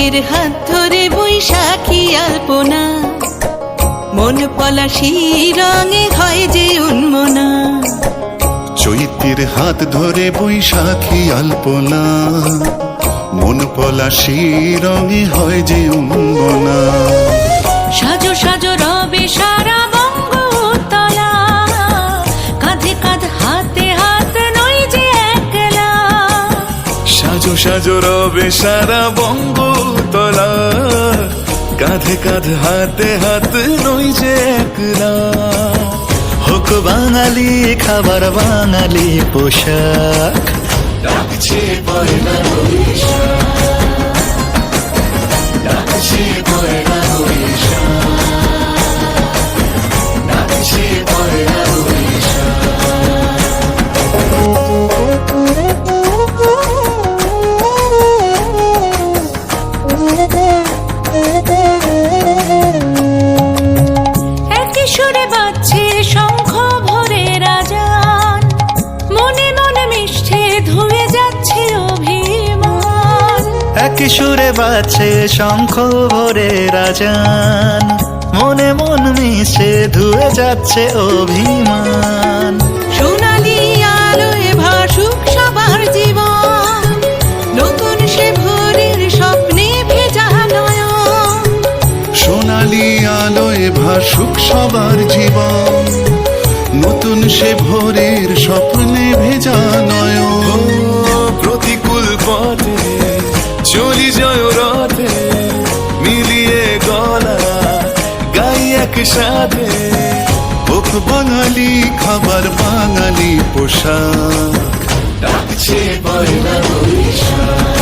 চৈতের হাত ধরে বৈশাখী আলপনা, মন পলাশি রঙে হয় যে উন্মনা। চৈতের হাত ধরে বৈশাখী আলপনা, মন পলাশি রঙে হয় যে উন্মনা। সাজো সাজো রবে সারা বঙ্গতলা, কাঁধে কাঁধ হাতে হাত নই যে একলা। সাজো সাজো রবে সারা বঙ্গতলা, কাঁধে কাঁধ হাতে হাত নই যে একলা। হোক বাঙালি খাবার বাঙালি পোশাক, ডাকছে পয়লা বৈশাখ, ডাকছে পয়লা বৈশাখ, ডাকছে পয়লা একই সুরে বাজছে শঙ্খ ভরে রাজান, মনে মনে মিশছে ধুয়ে যাচ্ছে অভিমান। একই সুরে বাজছে শঙ্খ ভরে রাজান, মনে মন মিশে ধুয়ে যাচ্ছে অভিমান। সোনালি আলোয় ভাসুক সবার জীবন, নতুন সে ভোরের স্বপ্নে ভেজা নয়ন। সোনালি আলোয় ভাসুক সবার জীবন, নতুন সে ভোরের স্বপ্নে ভেজা নয়ন। প্রতিকূল পথে চলি জয় রথে, মিলিয়ে গলা গাই একসাথে। হোক বাঙালি খাবার বাঙালি পোশাক, ডাকছে পয়লা বৈশাখ,